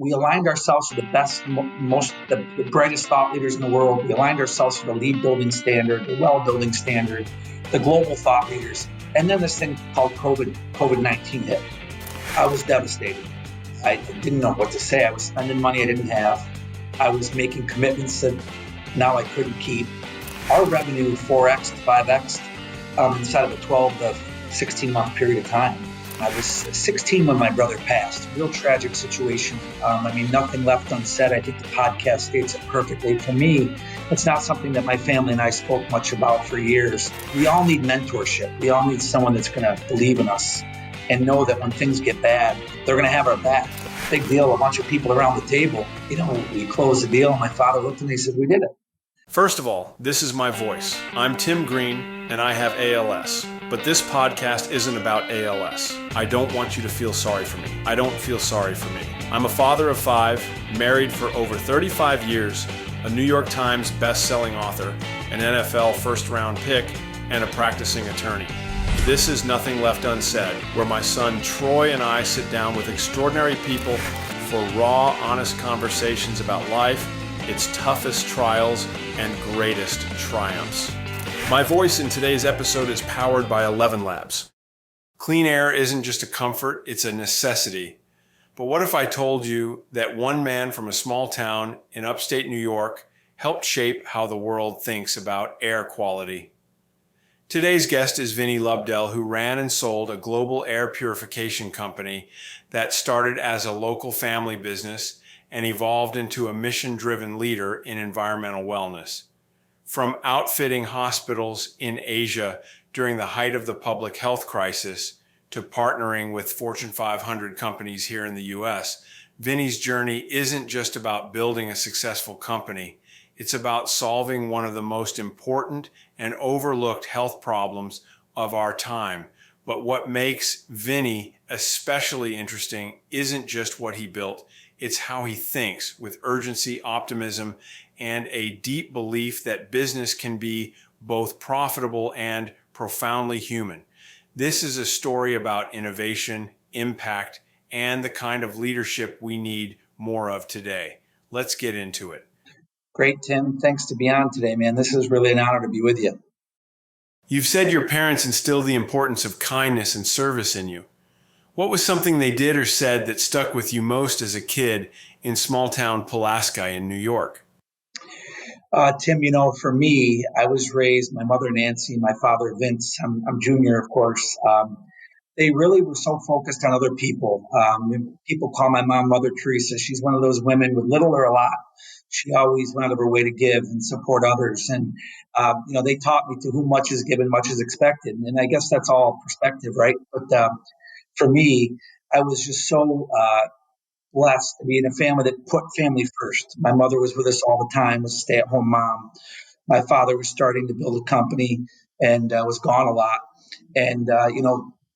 we aligned ourselves with the best, the brightest thought leaders in the world. We aligned ourselves with the lead building standard, the well building standard, the global thought leaders. And then this thing called COVID-19 hit. I was devastated. I didn't know what to say. I was spending money I didn't have. I was making commitments that now I couldn't keep. Our revenue 4x, 5x inside of a 12 to 16 month period of time. I was 16 when my brother passed. Real tragic situation. Nothing left unsaid. I think the podcast states it perfectly. For me, it's not something that my family and I spoke much about for years. We all need mentorship. We all need someone that's going to believe in us and know that when things get bad, they're going to have our back. Big deal. A bunch of people around the table. We closed the deal. My father looked at me and he said, "We did it." First of all, this is my voice. I'm Tim Green, and I have ALS. But this podcast isn't about ALS. I don't want you to feel sorry for me. I don't feel sorry for me. I'm a father of 5, married for over 35 years, a New York Times best-selling author, an NFL first-round pick, and a practicing attorney. This is Nothing Left Unsaid, where my son Troy and I sit down with extraordinary people for raw, honest conversations about life, its toughest trials, and greatest triumphs. My voice in today's episode is powered by 11 Labs. Clean air isn't just a comfort, it's a necessity. But what if I told you that one man from a small town in upstate New York helped shape how the world thinks about air quality? Today's guest is Vinny Lobdell, who ran and sold a global air purification company that started as a local family business and evolved into a mission-driven leader in environmental wellness. From outfitting hospitals in Asia during the height of the public health crisis to partnering with Fortune 500 companies here in the US, Vinny's journey isn't just about building a successful company. It's about solving one of the most important and overlooked health problems of our time. But what makes Vinny especially interesting isn't just what he built, it's how he thinks with urgency, optimism, and a deep belief that business can be both profitable and profoundly human. This is a story about innovation, impact, and the kind of leadership we need more of today. Let's get into it. Great, Tim. Thanks to be on today, man. This is really an honor to be with you. You've said your parents instilled the importance of kindness and service in you. What was something they did or said that stuck with you most as a kid in small town Pulaski in New York? Tim, for me, I was raised, my mother Nancy, my father Vince, I'm junior, of course. They really were so focused on other people. People call my mom Mother Teresa. She's one of those women with little or a lot. She always went out of her way to give and support others. And, they taught me to whom much is given, much is expected. And I guess that's all perspective, right? But for me, I was just so blessed to be in a family that put family first. My mother was with us all the time, was a stay-at-home mom. My father was starting to build a company and was gone a lot. And,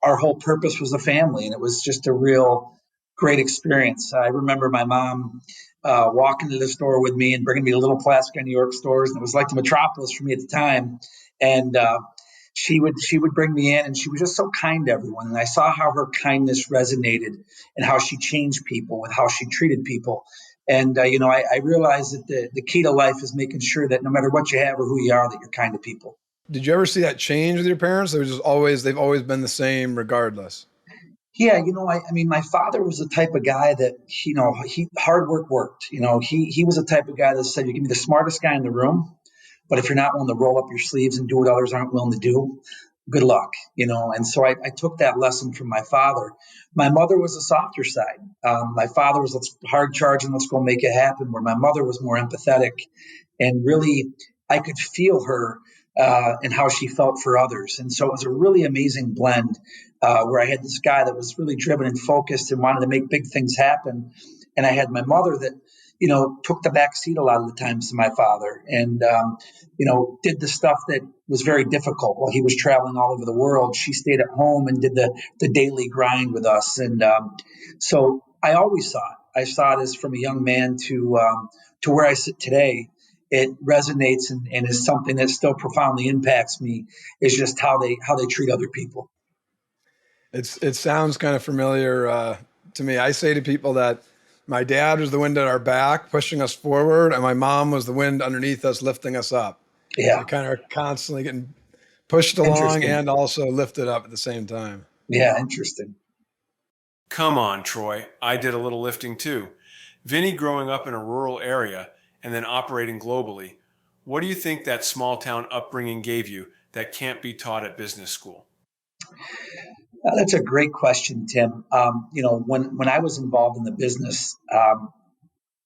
our whole purpose was the family, and it was just a real great experience. I remember my mom walking to the store with me and bringing me to little Pulaski, New York stores, and it was like the metropolis for me at the time. And she would bring me in, and she was just so kind to everyone. And I saw how her kindness resonated and how she changed people with how she treated people. And, I realized that the key to life is making sure that no matter what you have or who you are, that you're kind to people. Did you ever see that change with your parents? They've always been the same regardless. Yeah, my father was the type of guy that, he hard work worked. He was the type of guy that said, you can be the smartest guy in the room, but if you're not willing to roll up your sleeves and do what others aren't willing to do, good luck, And so I took that lesson from my father. My mother was the softer side. My father was let's hard charging, let's go make it happen, where my mother was more empathetic. And really, I could feel her and how she felt for others. And so it was a really amazing blend where I had this guy that was really driven and focused and wanted to make big things happen. And I had my mother that, took the back seat a lot of the times to my father and, did the stuff that was very difficult while he was traveling all over the world. She stayed at home and did the daily grind with us. And so I always saw it. I saw it as from a young man to where I sit today. It resonates and is something that still profoundly impacts me is just how they treat other people. It sounds kind of familiar to me. I say to people that My dad was the wind at our back, pushing us forward, and my mom was the wind underneath us, lifting us up. So Yeah. we kind of are constantly getting pushed along Interesting. and also lifted up at the same time. Yeah. Interesting. Come on, Troy. I did a little lifting too. Vinny growing up in a rural area and then operating globally, what do you think that small town upbringing gave you that can't be taught at business school? That's a great question, Tim. When I was involved in the business,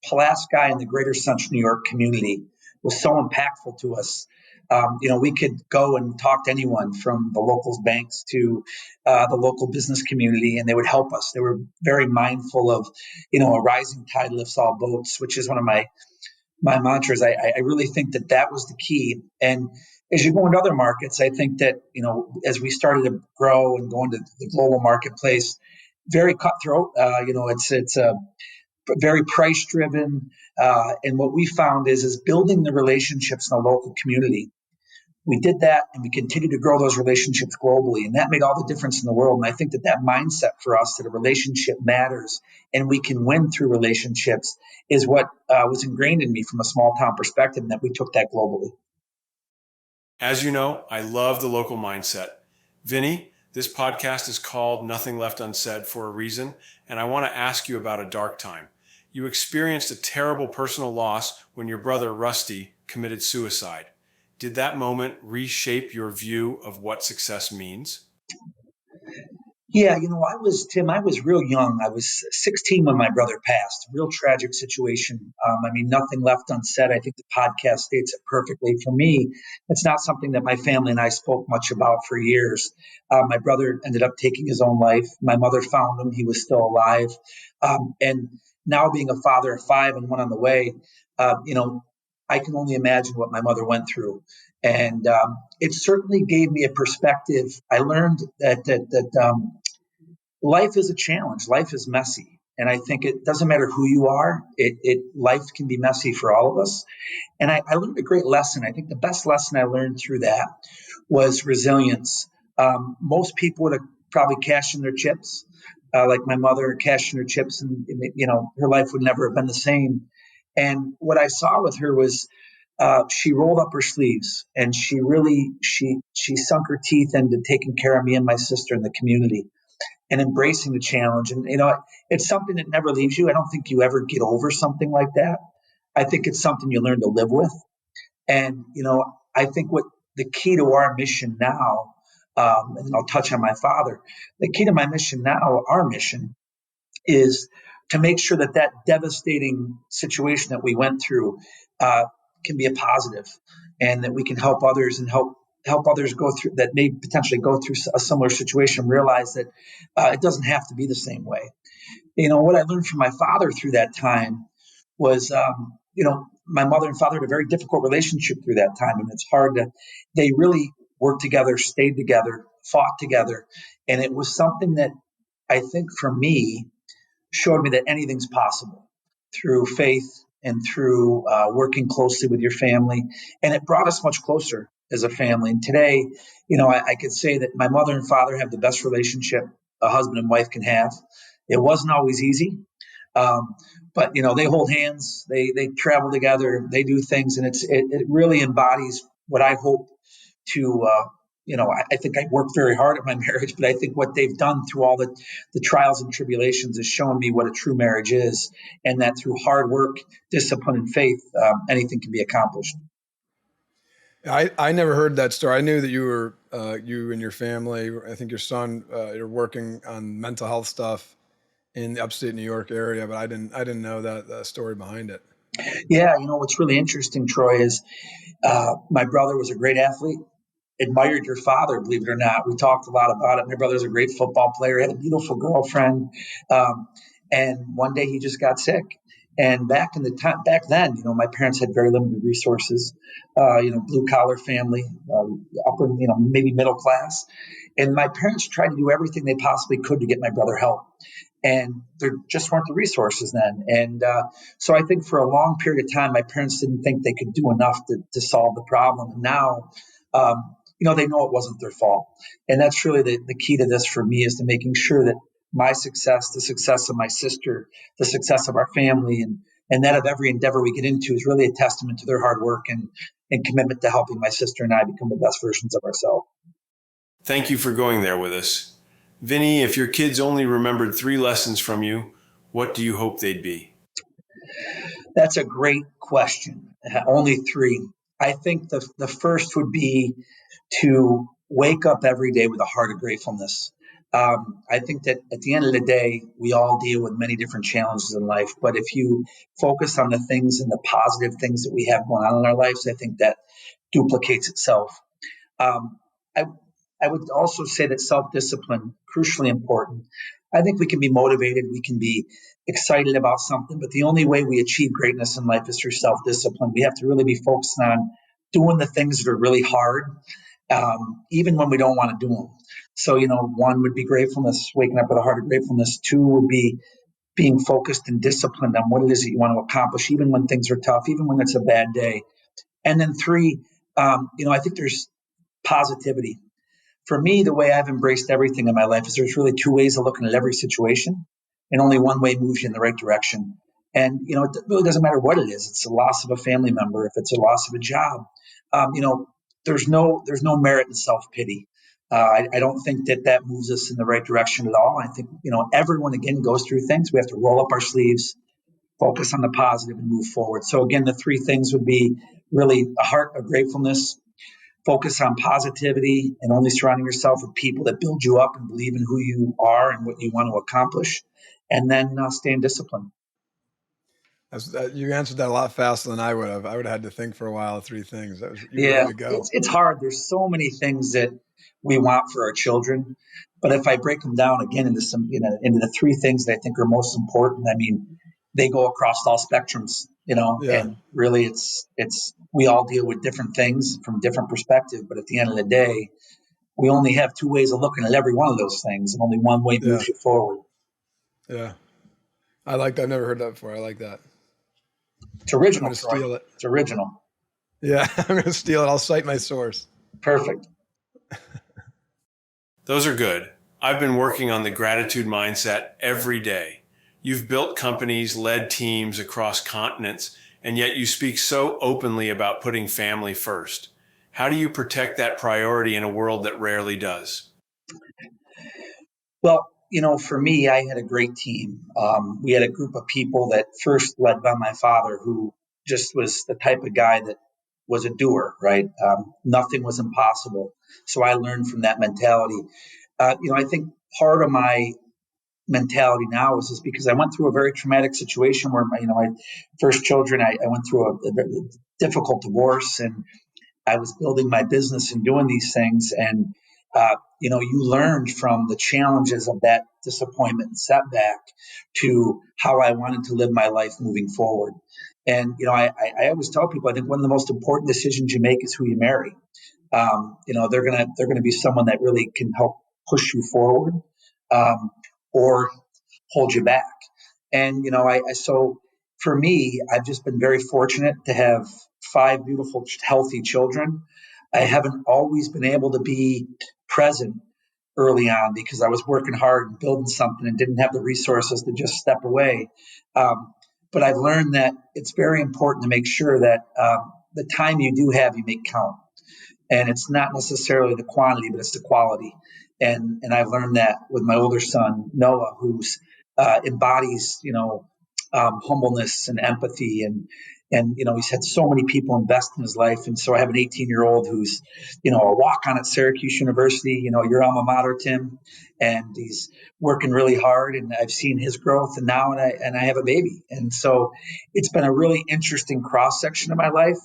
Pulaski and the greater Central New York community was so impactful to us. We could go and talk to anyone from the local banks to the local business community, and they would help us. They were very mindful of, a rising tide lifts all boats, which is one of my mantras. I really think that was the key. And as you go into other markets, I think that, as we started to grow and go into the global marketplace, very cutthroat. It's a very price driven. And what we found is building the relationships in the local community. We did that, and we continue to grow those relationships globally, and that made all the difference in the world. And I think that mindset for us, that a relationship matters and we can win through relationships, is what was ingrained in me from a small town perspective, and that we took that globally. As you know, I love the local mindset. Vinny, this podcast is called Nothing Left Unsaid for a reason, and I want to ask you about a dark time. You experienced a terrible personal loss when your brother, Rusty, committed suicide. Did that moment reshape your view of what success means? Yeah, I was real young. I was 16 when my brother passed. Real tragic situation. Nothing left unsaid. I think the podcast states it perfectly. For me, it's not something that my family and I spoke much about for years. My brother ended up taking his own life. My mother found him. He was still alive. And now, being a father of 5 and one on the way, I can only imagine what my mother went through. And it certainly gave me a perspective. I learned that life is a challenge. Life is messy. And I think it doesn't matter who you are. Life can be messy for all of us. And I learned a great lesson. I think the best lesson I learned through that was resilience. Most people would have probably cashed in their chips, like my mother cashed in her chips, and her life would never have been the same. And what I saw with her was she rolled up her sleeves, and she sunk her teeth into taking care of me and my sister in the community, and embracing the challenge. And, it's something that never leaves you. I don't think you ever get over something like that. I think it's something you learn to live with. And, I think what the key to our mission now, and I'll touch on my father, the key to my mission now, our mission, is to make sure that devastating situation that we went through can be a positive, and that we can help others and help others go through that may potentially go through a similar situation, realize that it doesn't have to be the same way. What I learned from my father through that time was, my mother and father had a very difficult relationship through that time. And they really worked together, stayed together, fought together. And it was something that I think for me showed me that anything's possible through faith and through working closely with your family. And it brought us much closer as a family. And today, I could say that my mother and father have the best relationship a husband and wife can have. It wasn't always easy, but they hold hands, they travel together, they do things, and it really embodies what I hope to. I think I worked very hard at my marriage, but I think what they've done through all the trials and tribulations has shown me what a true marriage is, and that through hard work, discipline, and faith, anything can be accomplished. I never heard that story. I knew that you and your family, I think your son, you're working on mental health stuff in the upstate New York area, but I didn't know that story behind it. Yeah, what's really interesting, Troy, is my brother was a great athlete. Admired your father, believe it or not. We talked a lot about it. My brother's a great football player, had a beautiful girlfriend, and one day he just got sick. And back then, my parents had very limited resources. Blue collar family, upper, maybe middle class, and my parents tried to do everything they possibly could to get my brother help. And there just weren't the resources then. And so I think for a long period of time, my parents didn't think they could do enough to solve the problem. And now, they know it wasn't their fault. And that's really the key to this for me, is to making sure that my success, the success of my sister, the success of our family, and that of every endeavor we get into is really a testament to their hard work and commitment to helping my sister and I become the best versions of ourselves. Thank you for going there with us. Vinny, if your kids only remembered 3 lessons from you, what do you hope they'd be? That's a great question. Only 3. I think the first would be to wake up every day with a heart of gratefulness. I think that at the end of the day, we all deal with many different challenges in life. But if you focus on the things and the positive things that we have going on in our lives, I think that duplicates itself. Um, I, I would also say that self-discipline, crucially important. I think we can be motivated, we can be excited about something, but the only way we achieve greatness in life is through self-discipline. We have to really be focused on doing the things that are really hard, even when we don't want to do them. So, 1 would be gratefulness, waking up with a heart of gratefulness. 2 would be being focused and disciplined on what it is that you want to accomplish, even when things are tough, even when it's a bad day. And then 3, I think there's positivity. For me, the way I've embraced everything in my life is there's really 2 ways of looking at every situation, and only one way moves you in the right direction. And it really doesn't matter what it is. It's the loss of a family member, if it's a loss of a job. Um, you know, there's no merit in self pity. I don't think that moves us in the right direction at all. I think everyone again goes through things. We have to roll up our sleeves, focus on the positive, and move forward. So again, the 3 things would be really a heart of gratefulness, focus on positivity, and only surrounding yourself with people that build you up and believe in who you are and what you want to accomplish, and then stay in discipline. You answered that a lot faster than I would have. I would have had to think for a while. 3 things. You were Yeah, ready to go. it's hard. There's so many things that we want for our children, but if I break them down again into the 3 things that I think are most important, I mean, they go across all spectrums, Yeah. and really it's we all deal with different things from different perspectives, but at the end of the day, we only have 2 ways of looking at every one of those things, and only one way Yeah. moves you forward. Yeah. I like that. I've never heard that before. I like that. It's I'm original, going to Troy. steal it. It's original. Yeah. I'm going to steal it. I'll cite my source. Perfect. Those are good. I've been working on the gratitude mindset every day. You've built companies, led teams across continents, and yet you speak so openly about putting family first. How do you protect that priority in a world that rarely does? Well, for me, I had a great team. We had a group of people that first led by my father, who just was the type of guy that was a doer, right? Nothing was impossible. So I learned from that mentality. I think part of my mentality now is because I went through a very traumatic situation where my first children, I went through a difficult divorce, and I was building my business and doing these things. And, you learned from the challenges of that disappointment and setback to how I wanted to live my life moving forward. And, I always tell people, I think one of the most important decisions you make is who you marry. They're gonna be someone that really can help push you forward, or hold you back. And so for me, I've just been very fortunate to have 5 beautiful, healthy children. I haven't always been able to be present early on because I was working hard and building something and didn't have the resources to just step away. But I've learned that it's very important to make sure that the time you do have, you make count. And it's not necessarily the quantity, but it's the quality. And I've learned that with my older son Noah, who's embodies humbleness and empathy, and he's had so many people invest in his life. And so I have an 18-year-old who's a walk-on at Syracuse University, your alma mater, Tim, and he's working really hard. And I've seen his growth, and now and I have a baby, and so it's been a really interesting cross section of my life.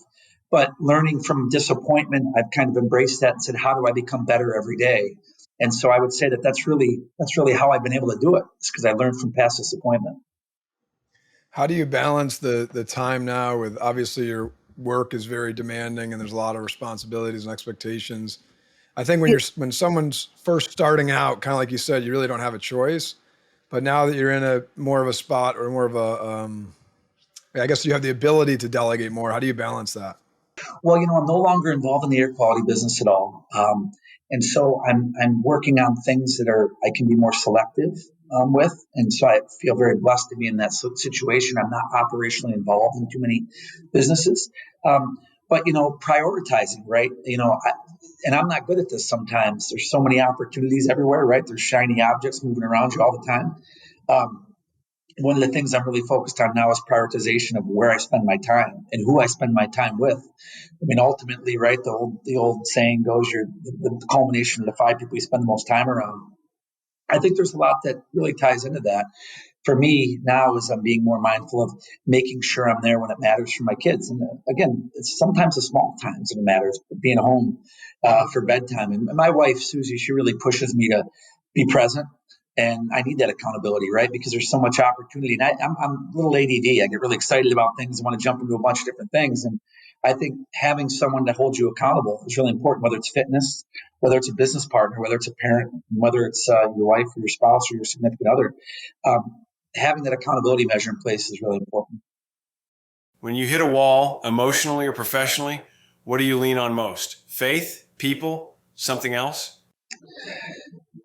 But learning from disappointment, I've kind of embraced that and said, how do I become better every day? And so I would say that's really how I've been able to do it. It's because I learned from past disappointment. How do you balance the time now with, obviously your work is very demanding and there's a lot of responsibilities and expectations. I think when someone's first starting out, kind of like you said, you really don't have a choice. But now that you're in a more of a spot or more of I guess you have the ability to delegate more. How do you balance that? Well, I'm no longer involved in the air quality business at all, and so I'm working on things that I can be more selective. with. And so I feel very blessed to be in that situation. I'm not operationally involved in too many businesses. But, prioritizing, right? And I'm not good at this sometimes. There's so many opportunities everywhere, right? There's shiny objects moving around you all the time. One of the things I'm really focused on now is prioritization of where I spend my time and who I spend my time with. I mean, ultimately, right, the old saying goes, you're the culmination of the 5 people you spend the most time around. I think there's a lot that really ties into that. For me now is I'm being more mindful of making sure I'm there when it matters for my kids. And again, it's sometimes the small times that it matters, being home for bedtime. And my wife, Susie, she really pushes me to be present. And I need that accountability, right? Because there's so much opportunity. And I'm a little ADD. I get really excited about things. I want to jump into a bunch of different things. And I think having someone that holds you accountable is really important, whether it's fitness, whether it's a business partner, whether it's a parent, whether it's your wife or your spouse or your significant other. Having that accountability measure in place is really important. When you hit a wall, emotionally or professionally, what do you lean on most? Faith, people, something else?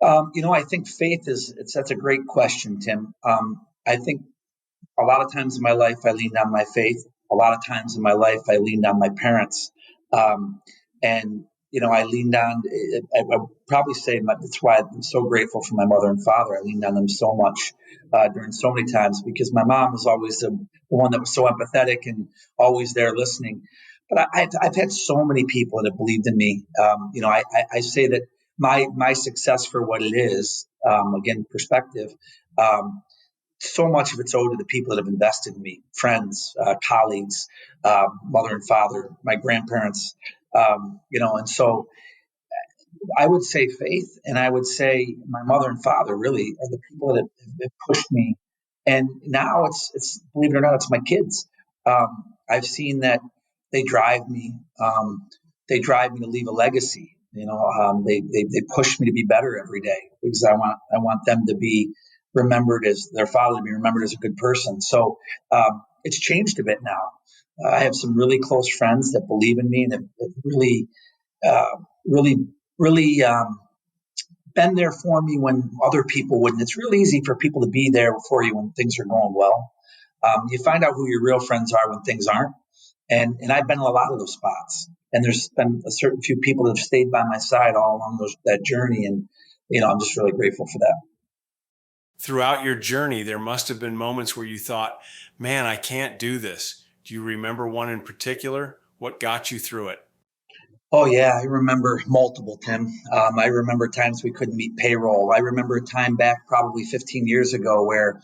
I think faith that's a great question, Tim. I think a lot of times in my life, I leaned on my faith. A lot of times in my life, I leaned on my parents. And I leaned on, I would probably say that's why I'm so grateful for my mother and father. I leaned on them so much during so many times because my mom was always the one that was so empathetic and always there listening. But I've had so many people that have believed in me. I say that my success for what it is, again, perspective, so much of it's owed to the people that have invested in me, friends, colleagues, mother and father, my grandparents, and so I would say faith, and I would say my mother and father really are the people that have pushed me. And now it's believe it or not, it's my kids. I've seen that they drive me. They drive me to leave a legacy. They push me to be better every day because I want them to be remembered as their father, to be remembered as a good person. So it's changed a bit now. I have some really close friends that believe in me and have really, really, really been there for me when other people wouldn't. It's really easy for people to be there for you when things are going well. You find out who your real friends are when things aren't. And I've been in a lot of those spots. And there's been a certain few people that have stayed by my side all along that journey. And, I'm just really grateful for that. Throughout your journey, there must have been moments where you thought, man, I can't do this. Do you remember one in particular? What got you through it? Oh, yeah, I remember multiple, Tim. I remember times we couldn't meet payroll. I remember a time back probably 15 years ago where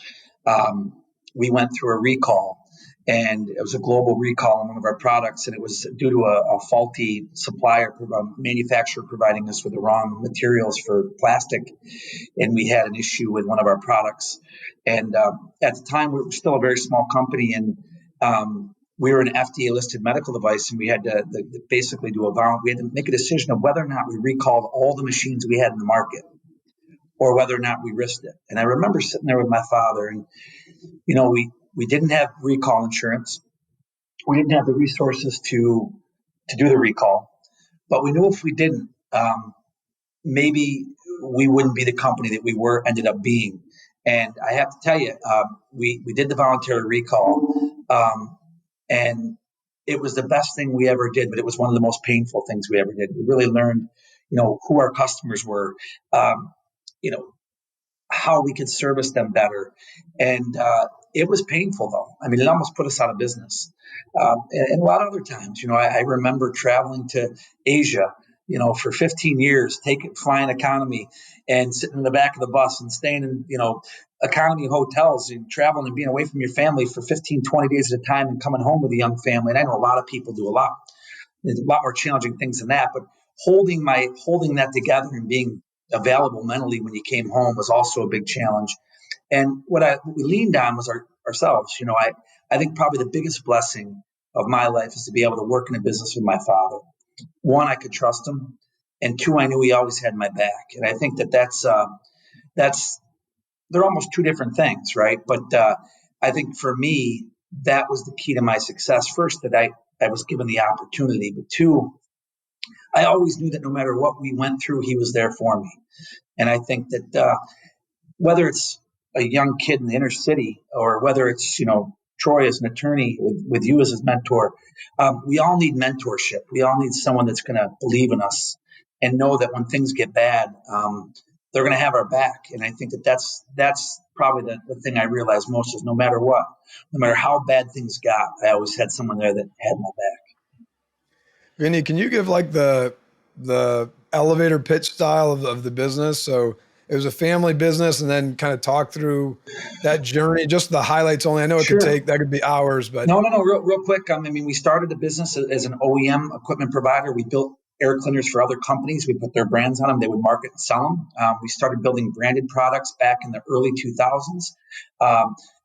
we went through a recall, and it was a global recall on one of our products, and it was due to a faulty supplier, manufacturer providing us with the wrong materials for plastic, and we had an issue with one of our products. And at the time, we were still a very small company, and we were an FDA listed medical device, and we had to basically we had to make a decision of whether or not we recalled all the machines we had in the market or whether or not we risked it. And I remember sitting there with my father, and, we didn't have recall insurance. We didn't have the resources to do the recall, but we knew if we didn't, maybe we wouldn't be the company that we ended up being. And I have to tell you, we did the voluntary recall. And it was the best thing we ever did, but it was one of the most painful things we ever did. We really learned, who our customers were, how we could service them better. And it was painful, though. I mean, it almost put us out of business. And a lot of other times, I remember traveling to Asia, for 15 years, flying economy and sitting in the back of the bus and staying in, economy hotels and traveling and being away from your family for 15, 20 days at a time and coming home with a young family. And I know a lot of people do there's a lot more challenging things than that, but holding that together and being available mentally when you came home was also a big challenge. And what we leaned on was ourselves. I think probably the biggest blessing of my life is to be able to work in a business with my father. One, I could trust him, and two, I knew he always had my back. And I think that's they're almost two different things, right? But I think for me, that was the key to my success. First, that I was given the opportunity, but two, I always knew that no matter what we went through, he was there for me. And I think that whether it's a young kid in the inner city, or whether it's, Troy as an attorney with you as his mentor, we all need mentorship. We all need someone that's going to believe in us and know that when things get bad, they're going to have our back. And I think that's probably the thing I realized most is no matter what, no matter how bad things got, I always had someone there that had my back. Vinny, can you give like the elevator pitch style of the business? So it was a family business, and then kind of talk through that journey, just the highlights only. I know Sure. that could be hours, but No. Real quick. We started the business as an OEM equipment provider. We built air cleaners for other companies. We put their brands on them. They would market and sell them. We started building branded products back in the early 2000s.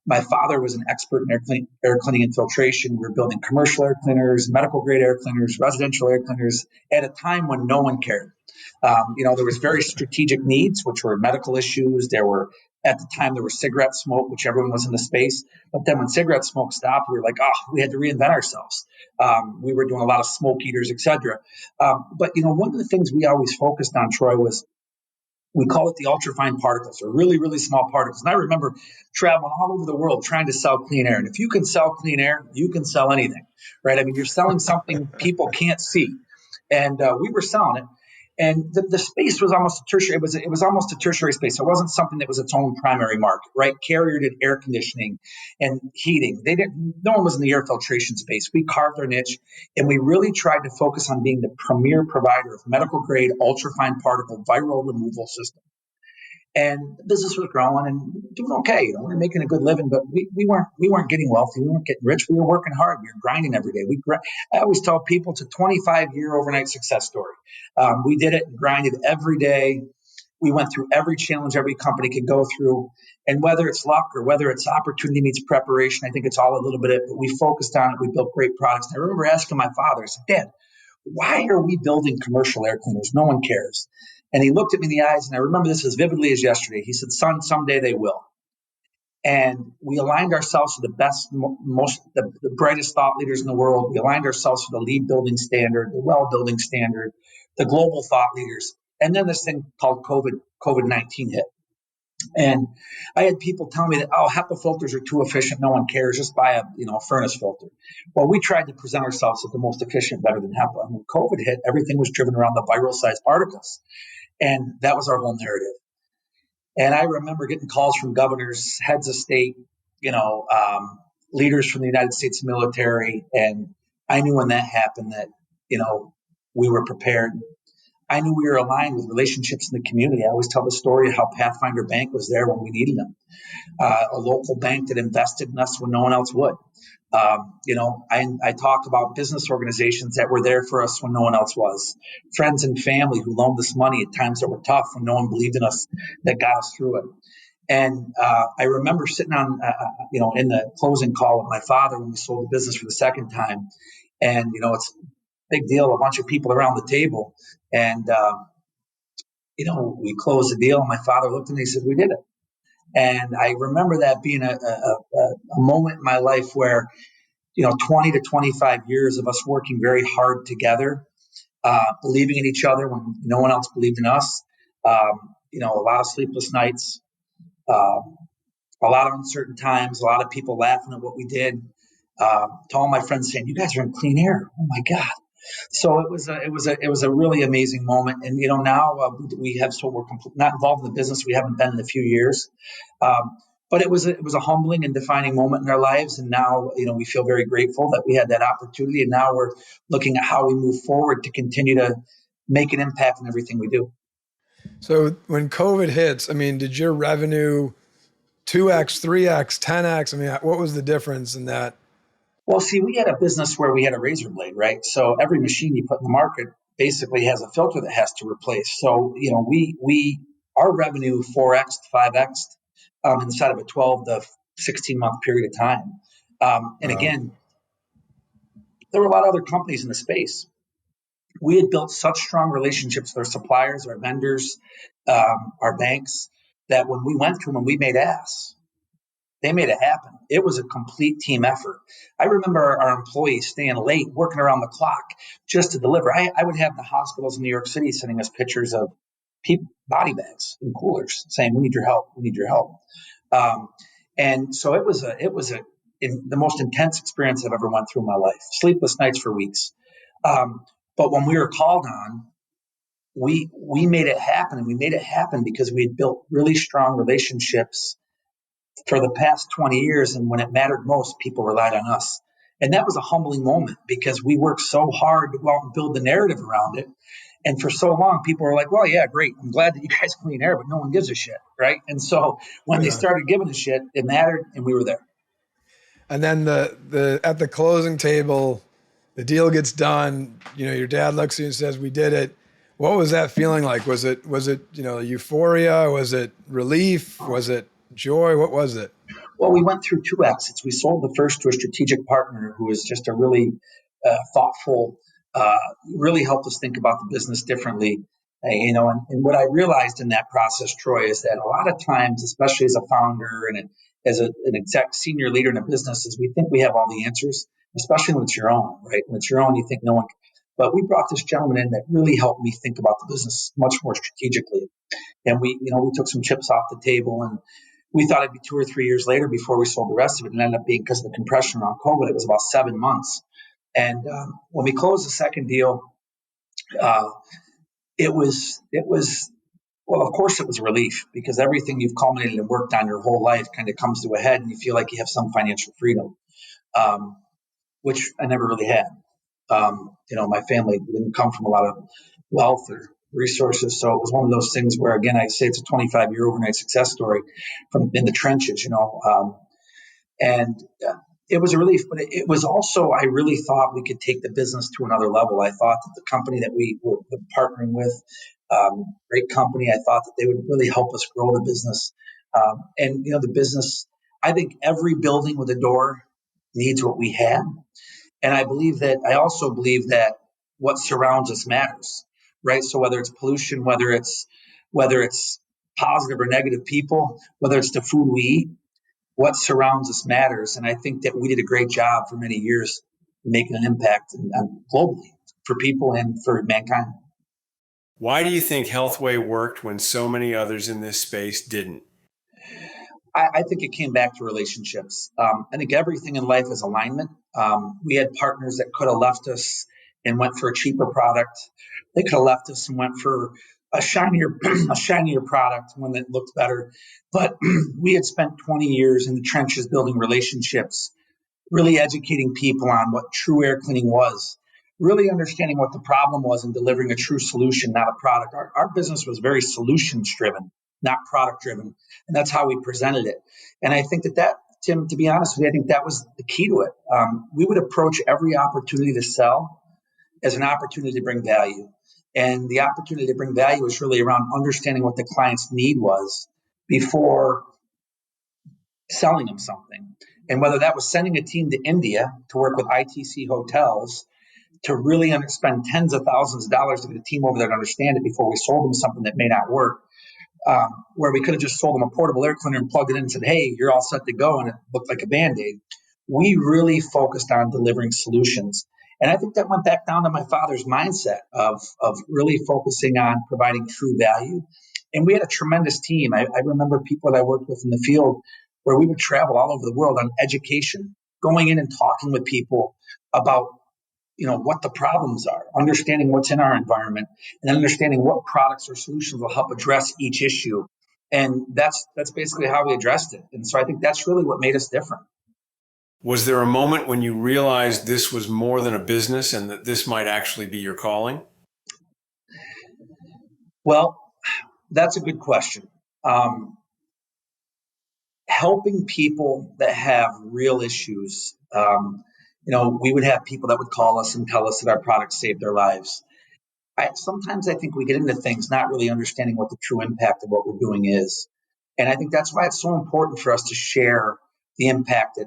My father was an expert in air cleaning and filtration. We were building commercial air cleaners, medical grade air cleaners, residential air cleaners at a time when no one cared. There was very strategic needs, which were medical issues. At the time, there was cigarette smoke, which everyone was in the space. But then when cigarette smoke stopped, we were like, we had to reinvent ourselves. We were doing a lot of smoke eaters, et cetera. But one of the things we always focused on, Troy, was we call it the ultrafine particles, or really, really small particles. And I remember traveling all over the world trying to sell clean air. And if you can sell clean air, you can sell anything, right? You're selling something people can't see. And we were selling it. And the space was almost a tertiary. It was almost a tertiary space. It wasn't something that was its own primary market, right? Carrier did air conditioning and heating. No one was in the air filtration space. We carved our niche, and we really tried to focus on being the premier provider of medical grade ultrafine particle viral removal system. And the business was growing and doing okay. We were making a good living, but we weren't getting wealthy. We weren't getting rich. We were working hard. We were grinding every day. I always tell people it's a 25-year overnight success story. We did it and grinded every day. We went through every challenge every company could go through. And whether it's luck or whether it's opportunity meets preparation, I think it's all a little bit of it, but we focused on it. We built great products. And I remember asking my father, I said, Dad, why are we building commercial air cleaners? No one cares. And he looked at me in the eyes, and I remember this as vividly as yesterday. He said, son, someday they will. And we aligned ourselves with the best, the brightest thought leaders in the world. We aligned ourselves with the LEED building standard, the WELL building standard, the global thought leaders. And then this thing called COVID-19 hit. And I had people tell me that, HEPA filters are too efficient. No one cares. Just buy a furnace filter. Well, we tried to present ourselves as the most efficient, better than HEPA. And when COVID hit, everything was driven around the viral sized particles. And that was our whole narrative. And I remember getting calls from governors, heads of state, leaders from the United States military. And I knew when that happened that, we were prepared. I knew we were aligned with relationships in the community. I always tell the story of how Pathfinder Bank was there when we needed them. A local bank that invested in us when no one else would. I talk about business organizations that were there for us when no one else was. Friends and family who loaned us money at times that were tough when no one believed in us, that got us through it. And I remember sitting on, in the closing call with my father when we sold the business for the second time. And, it's a big deal, a bunch of people around the table. And, we closed the deal. And my father looked at me and he said, we did it. And I remember that being a moment in my life where, 20 to 25 years of us working very hard together, believing in each other when no one else believed in us, a lot of sleepless nights, a lot of uncertain times, a lot of people laughing at what we did, to all my friends saying, you guys are in clean air. Oh my God. So it was a really amazing moment. And, now we're not involved in the business. We haven't been in a few years. But it was a humbling and defining moment in our lives. And now, we feel very grateful that we had that opportunity. And now we're looking at how we move forward to continue to make an impact in everything we do. So when COVID hits, did your revenue 2x, 3x, 10x? What was the difference in that? Well, see, we had a business where we had a razor blade, right? So every machine you put in the market basically has a filter that has to replace. So, our revenue 4x, 5x inside of a 12 to 16 month period of time. And again, there were a lot of other companies in the space. We had built such strong relationships with our suppliers, our vendors, our banks, that when we went through them, we made ass. They made it happen. It was a complete team effort. I remember our employees staying late, working around the clock just to deliver. I would have the hospitals in New York City sending us pictures of body bags and coolers saying, we need your help. We need your help. Um, and so the most intense experience I've ever went through in my life. Sleepless nights for weeks. Um, but when we were called on, we made it happen, and we made it happen because we had built really strong relationships for the past 20 years. And when it mattered most, people relied on us. And that was a humbling moment because we worked so hard to go out and build the narrative around it. And for so long, people were like, well, yeah, great. I'm glad that you guys clean air, but no one gives a shit. Right. And so when they Yeah. started giving a shit, it mattered, and we were there. And then the at the closing table, the deal gets done. You know, your dad looks at you and says, "We did it." What was that feeling like? Was it euphoria? Was it relief? Was it joy? What was it? Well, we went through two exits. We sold the first to a strategic partner who was just a really thoughtful, uh, really helped us think about the business differently. And what I realized in that process, Troy, is that a lot of times, especially as a founder and an exec senior leader in a business, is we think we have all the answers, especially when it's your own, right? When it's your own, you think no one. But we brought this gentleman in that really helped me think about the business much more strategically. And we took some chips off the table, and we thought it'd be 2 or 3 years later before we sold the rest of it. And it ended up being, because of the compression around COVID, it was about 7 months. And when we closed the second deal, uh, it was well, of course, it was a relief because everything you've culminated and worked on your whole life kind of comes to a head, and you feel like you have some financial freedom, um, which I never really had. My family didn't come from a lot of wealth or resources. So it was one of those things where, again, I say it's a 25-year overnight success story from in the trenches, and it was a relief, but it was also, I really thought we could take the business to another level. I thought that the company that we were partnering with, great company, I thought that they would really help us grow the business. The business, I think every building with a door needs what we had. And I also believe that what surrounds us matters, right? So whether it's pollution, whether it's positive or negative people, whether it's the food we eat, what surrounds us matters. And I think that we did a great job for many years making an impact globally for people and for mankind. Why do you think Healthway worked when so many others in this space didn't? I think it came back to relationships. I think everything in life is alignment. We had partners that could have left us and went for a cheaper product. They could have left us and went for a shinier, a shinier product, one that looked better. But we had spent 20 years in the trenches building relationships, really educating people on what true air cleaning was, really understanding what the problem was and delivering a true solution, not a product. Our business was very solutions driven, not product driven. And that's how we presented it. And I think that, Tim, to be honest with you, I think that was the key to it. We would approach every opportunity to sell as an opportunity to bring value. And the opportunity to bring value was really around understanding what the client's need was before selling them something. And whether that was sending a team to India to work with ITC hotels to really spend tens of thousands of dollars to get a team over there to understand it before we sold them something that may not work, where we could have just sold them a portable air cleaner and plugged it in and said, hey, you're all set to go, and it looked like a Band-Aid. We really focused on delivering solutions. And I think that went back down to my father's mindset of really focusing on providing true value. And we had a tremendous team. I remember people that I worked with in the field where we would travel all over the world on education, going in and talking with people about what the problems are, understanding what's in our environment, and understanding what products or solutions will help address each issue. And that's basically how we addressed it. And so I think that's really what made us different. Was there a moment when you realized this was more than a business and that this might actually be your calling? Well, that's a good question. Helping people that have real issues. We would have people that would call us and tell us that our products saved their lives. Sometimes I think we get into things not really understanding what the true impact of what we're doing is. And I think that's why it's so important for us to share the impact that,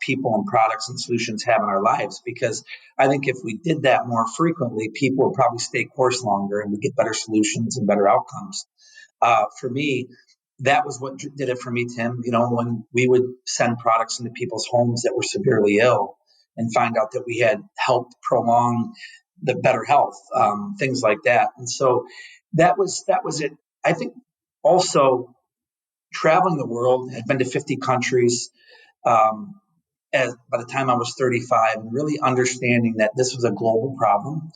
people and products and solutions have in our lives. Because I think if we did that more frequently, people would probably stay course longer and we get better solutions and better outcomes. For me, that was what did it for me, Tim. When we would send products into people's homes that were severely ill and find out that we had helped prolong the better health, things like that. And so that was it. I think also traveling the world. I'd been to 50 countries. By the time I was 35, and really understanding that this was a global problem.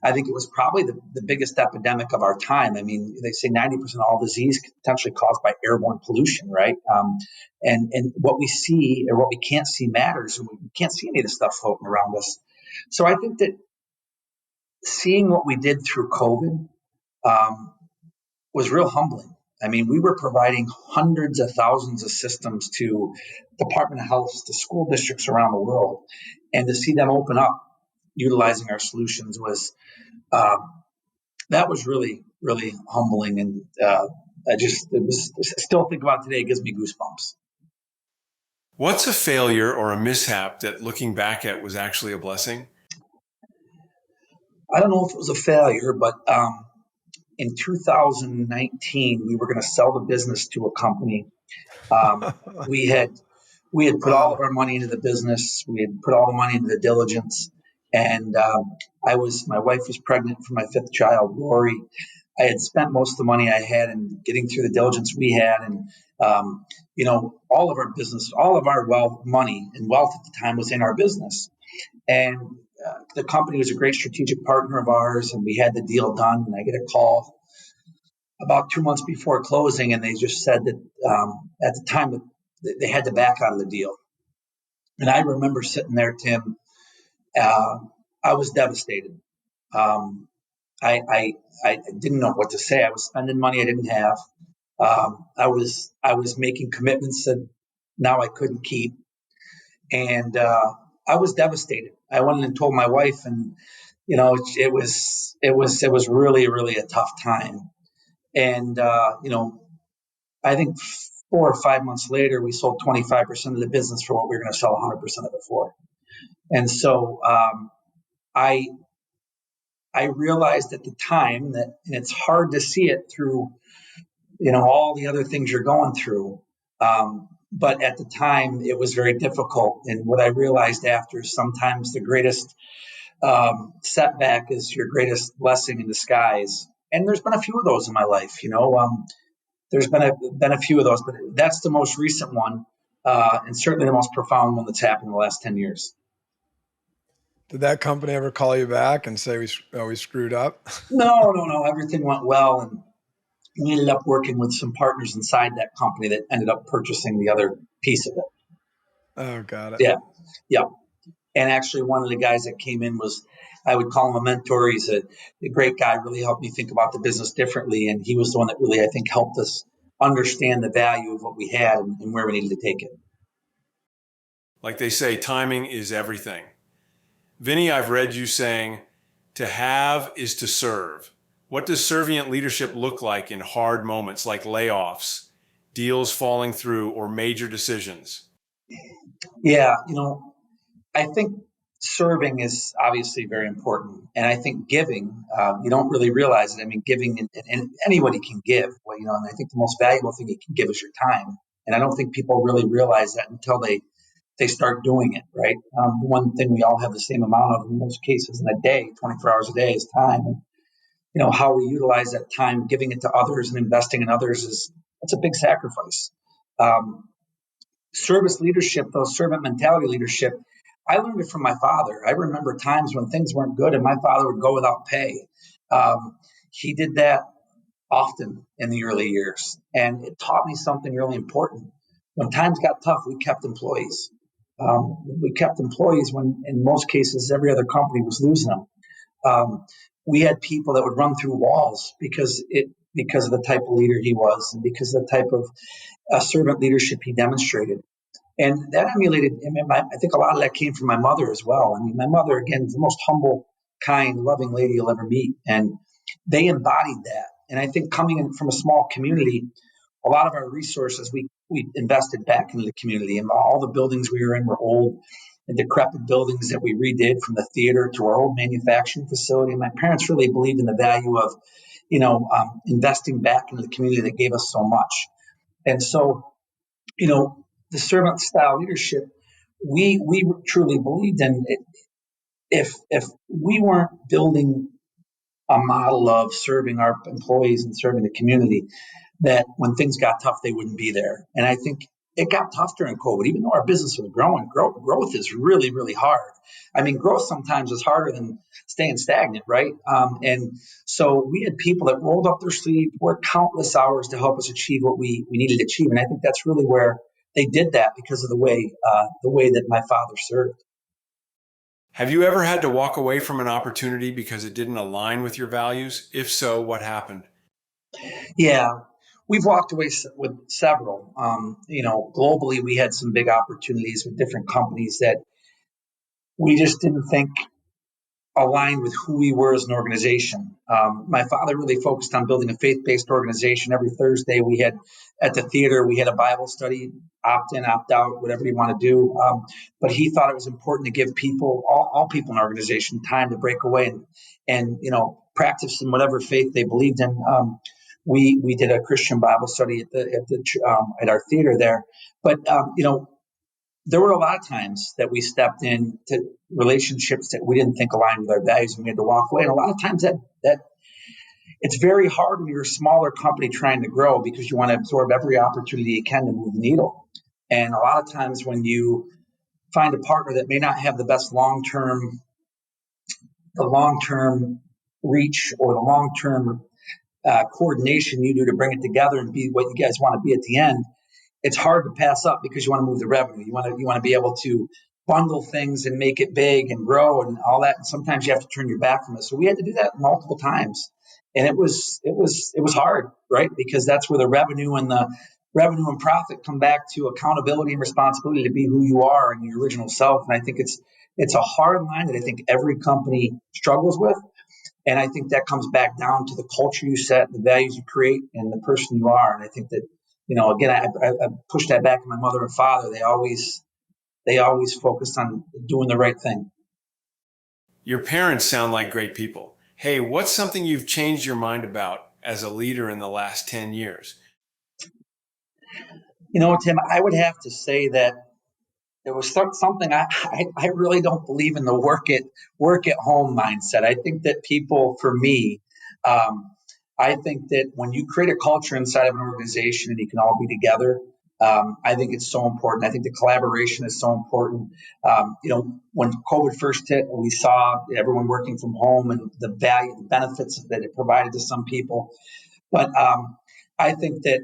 I think it was probably the biggest epidemic of our time. I mean, they say 90% of all disease potentially caused by airborne pollution, right? And what we see or what we can't see matters, and we can't see any of the stuff floating around us. So I think that seeing what we did through COVID was real humbling. I mean, we were providing hundreds of thousands of systems to Department of Health, to school districts around the world, and to see them open up utilizing our solutions was that was really, really humbling. And I still think about it today, it gives me goosebumps. What's a failure or a mishap that looking back at was actually a blessing? I don't know if it was a failure, but in 2019, we were going to sell the business to a company. We had put all of our money into the business. We had put all the money into the diligence, and my wife was pregnant for my fifth child, Lori. I had spent most of the money I had in getting through the diligence we had, and all of our business, all of our money and wealth at the time was in our business, and the company was a great strategic partner of ours, and we had the deal done. And I get a call about 2 months before closing, and they just said that at the time they had to back out of the deal. And I remember sitting there, Tim. I was devastated. I didn't know what to say. I was spending money I didn't have. I was making commitments that now I couldn't keep, and I was devastated. I went and told my wife, and it was really, really a tough time. And I think 4 or 5 months later, we sold 25% of the business for what we were going to sell 100% of it for. And so I realized at the time that, and it's hard to see it through, all the other things you're going through. But at the time, it was very difficult. And what I realized after is sometimes the greatest setback is your greatest blessing in disguise. And there's been a few of those in my life, there's been a few of those, but that's the most recent one, and certainly the most profound one that's happened in the last 10 years. Did that company ever call you back and say we screwed up? No. Everything went well, and we ended up working with some partners inside that company that ended up purchasing the other piece of it. Oh, got it. Yeah. And actually, one of the guys that came in was, I would call him a mentor. He's a great guy, really helped me think about the business differently. And he was the one that really, I think, helped us understand the value of what we had and where we needed to take it. Like they say, timing is everything. Vinny, I've read you saying, to have is to serve. What does servient leadership look like in hard moments like layoffs, deals falling through, or major decisions? Yeah, I think serving is obviously very important. And I think giving, you don't really realize it. I mean, giving, and anybody can give. Well, and I think the most valuable thing you can give is your time. And I don't think people really realize that until they start doing it, right? The one thing we all have the same amount of in most cases in a day, 24 hours a day, is time. And, how we utilize that time, giving it to others and investing in others it's a big sacrifice. Service leadership, though, servant mentality leadership, I learned it from my father. I remember times when things weren't good and my father would go without pay. He did that often in the early years, and it taught me something really important. When times got tough, we kept employees. We kept employees when, in most cases, every other company was losing them. We had people that would run through walls because of the type of leader he was, and because of the type of servant leadership he demonstrated. And that emulated, I think a lot of that came from my mother as well. I mean, my mother, again, is the most humble, kind, loving lady you'll ever meet. And they embodied that. And I think coming in from a small community, a lot of our resources, we invested back into the community. And all the buildings we were in were old and decrepit buildings that we redid, from the theater to our old manufacturing facility. And my parents really believed in the value of, investing back into the community that gave us so much. And so, the servant style leadership, we truly believed in it. If we weren't building a model of serving our employees and serving the community, that when things got tough, they wouldn't be there. And I think it got tough during COVID, even though our business was growing. Growth is really, really hard. I mean, growth sometimes is harder than staying stagnant, right? And so we had people that rolled up their sleeve, worked countless hours to help us achieve what we needed to achieve. And I think that's really where they did that, because of the way that my father served. Have you ever had to walk away from an opportunity because it didn't align with your values? If so, what happened? Yeah, we've walked away with several. Globally, we had some big opportunities with different companies that we just didn't think aligned with who we were as an organization. My father really focused on building a faith-based organization. Every Thursday we had at the theater, we had a Bible study, opt in, opt out, whatever you want to do. But he thought it was important to give people, all people in our organization, time to break away and practice in whatever faith they believed in. We did a Christian Bible study at our theater there, but there were a lot of times that we stepped into relationships that we didn't think aligned with our values, and we had to walk away. And a lot of times that it's very hard when you're a smaller company trying to grow, because you want to absorb every opportunity you can to move the needle. And a lot of times when you find a partner that may not have the best long-term reach or the long-term coordination you do to bring it together and be what you guys want to be at the end, it's hard to pass up, because you want to move the revenue. You want to be able to bundle things and make it big and grow and all that. And sometimes you have to turn your back from it. So we had to do that multiple times, and it was hard, right? Because that's where the revenue and profit come back to accountability and responsibility to be who you are and your original self. And I think it's a hard line that I think every company struggles with. And I think that comes back down to the culture you set, the values you create, and the person you are. And I think that, again, I pushed that back to my mother and father. They always focused on doing the right thing. Your parents sound like great people. Hey, what's something you've changed your mind about as a leader in the last 10 years? Tim, I would have to say that there was something I really don't believe in the work at home mindset. I think that people, for me, I think that when you create a culture inside of an organization and you can all be together, I think it's so important. I think the collaboration is so important. When COVID first hit, we saw everyone working from home and the benefits that it provided to some people. But I think that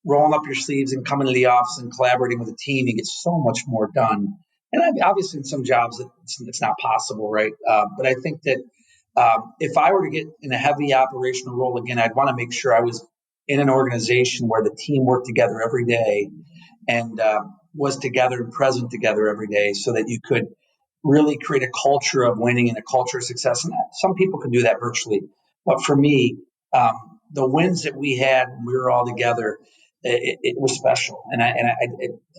rolling up your sleeves and coming to the office and collaborating with a team, you get so much more done. And obviously in some jobs it's not possible, right? But I think that if I were to get in a heavy operational role again, I'd want to make sure I was in an organization where the team worked together every day and was together and present together every day, so that you could really create a culture of winning and a culture of success. And some people can do that virtually. But for me, the wins that we had when we were all together, it was special. And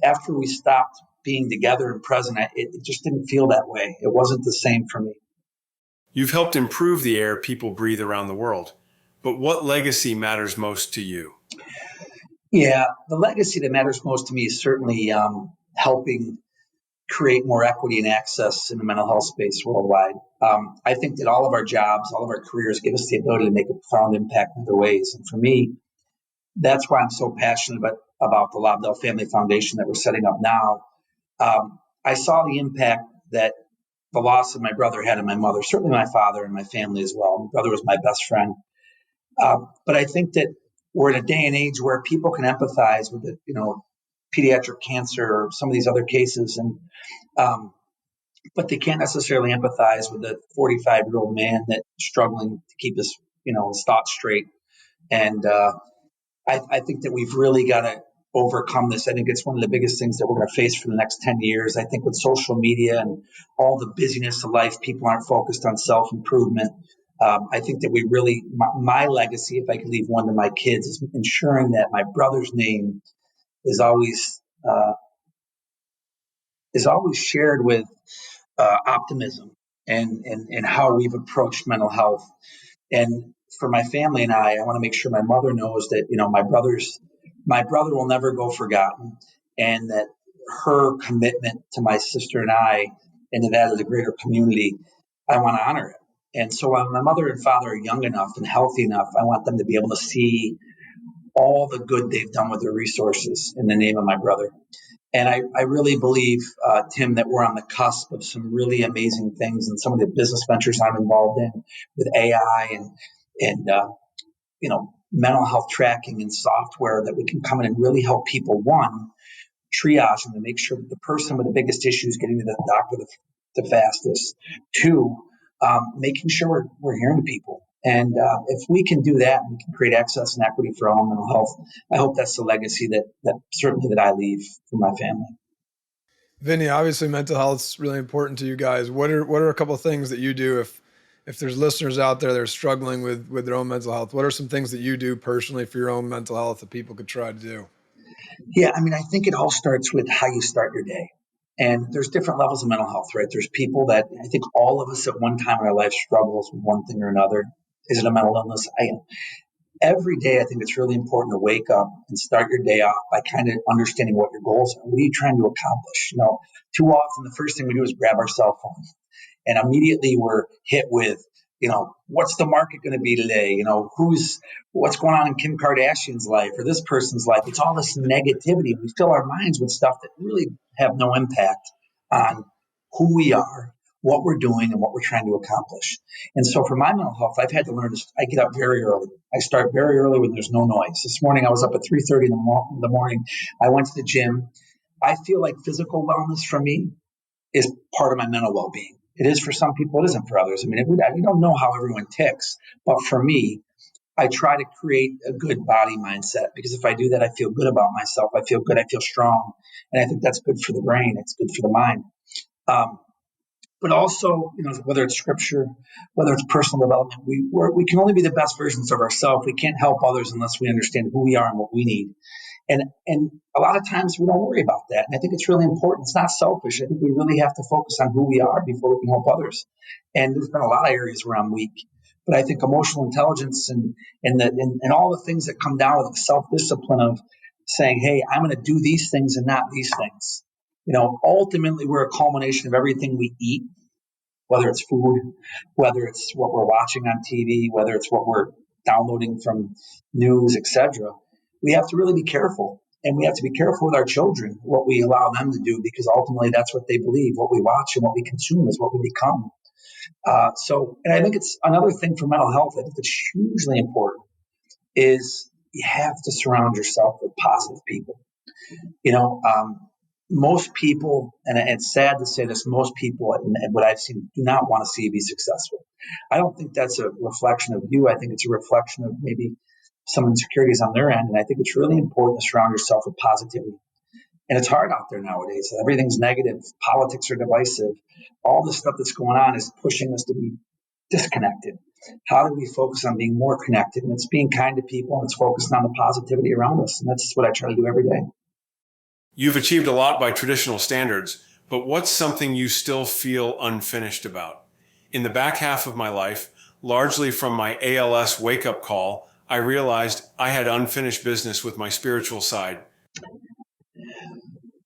after we stopped being together and present, it just didn't feel that way. It wasn't the same for me. You've helped improve the air people breathe around the world. But what legacy matters most to you? Yeah, the legacy that matters most to me is certainly helping create more equity and access in the mental health space worldwide. I think that all of our jobs, all of our careers give us the ability to make a profound impact in other ways. And for me, that's why I'm so passionate about the Lobdell Family Foundation that we're setting up now. I saw the impact that the loss of my brother had on my mother, certainly my father and my family as well. My brother was my best friend. But I think that we're in a day and age where people can empathize with it, pediatric cancer or some of these other cases, and but they can't necessarily empathize with a 45-year-old man that's struggling to keep his thoughts straight. And I think that we've really got to overcome this. I think it's one of the biggest things that we're going to face for the next 10 years. I think with social media and all the busyness of life, people aren't focused on self-improvement. I think that we really, my legacy, if I could leave one to my kids, is ensuring that my brother's name is always shared with optimism and how we've approached mental health. And for my family and I want to make sure my mother knows that, my brother will never go forgotten, and that her commitment to my sister and I and to that of the greater community, I want to honor it. And so when my mother and father are young enough and healthy enough, I want them to be able to see all the good they've done with their resources in the name of my brother. And I really believe, Tim, that we're on the cusp of some really amazing things and some of the business ventures I'm involved in with AI and mental health tracking and software that we can come in and really help people, one, triage them to make sure that the person with the biggest issue is getting to the doctor the fastest. Two, making sure we're hearing people. And if we can do that, we can create access and equity for all mental health. I hope that's the legacy that certainly that I leave for my family. Vinny, obviously mental health is really important to you guys. What are a couple of things that you do if there's listeners out there that are struggling with their own mental health? What are some things that you do personally for your own mental health that people could try to do? Yeah, I mean, I think it all starts with how you start your day. And there's different levels of mental health, right? There's people that I think all of us at one time in our life struggles with one thing or another. Is it a mental illness? Every day, I think it's really important to wake up and start your day off by kind of understanding what your goals are. What are you trying to accomplish? Too often the first thing we do is grab our cell phone and immediately we're hit with, what's the market going to be today? What's going on in Kim Kardashian's life or this person's life? It's all this negativity. We fill our minds with stuff that really have no impact on who we are, what we're doing, and what we're trying to accomplish. And so for my mental health, I've had to learn this. I get up very early. I start very early when there's no noise. This morning I was up at 3:30 in the morning. I went to the gym. I feel like physical wellness for me is part of my mental well-being. It is for some people, it isn't for others. I mean, you don't know how everyone ticks, but for me, I try to create a good body mindset because if I do that, I feel good about myself. I feel good. I feel strong. And I think that's good for the brain. It's good for the mind. But also, whether it's scripture, whether it's personal development, we can only be the best versions of ourselves. We can't help others unless we understand who we are and what we need. And a lot of times we don't worry about that. And I think it's really important. It's not selfish. I think we really have to focus on who we are before we can help others. And there's been a lot of areas where I'm weak. But I think emotional intelligence and all the things that come down with the self-discipline of saying, hey, I'm going to do these things and not these things. Ultimately, we're a culmination of everything we eat, whether it's food, whether it's what we're watching on TV, whether it's what we're downloading from news, etc. We have to really be careful. And we have to be careful with our children, what we allow them to do, because ultimately that's what they believe. What we watch and what we consume is what we become. And I think it's another thing for mental health. I think it's hugely important is you have to surround yourself with positive people. Most people, and it's sad to say this, most people, and what I've seen, do not want to see you be successful. I don't think that's a reflection of you. I think it's a reflection of maybe some insecurities on their end. And I think it's really important to surround yourself with positivity. And it's hard out there nowadays. Everything's negative. Politics are divisive. All the stuff that's going on is pushing us to be disconnected. How do we focus on being more connected? And it's being kind to people, and it's focusing on the positivity around us. And that's what I try to do every day. You've achieved a lot by traditional standards, but what's something you still feel unfinished about? In the back half of my life, largely from my ALS wake-up call, I realized I had unfinished business with my spiritual side.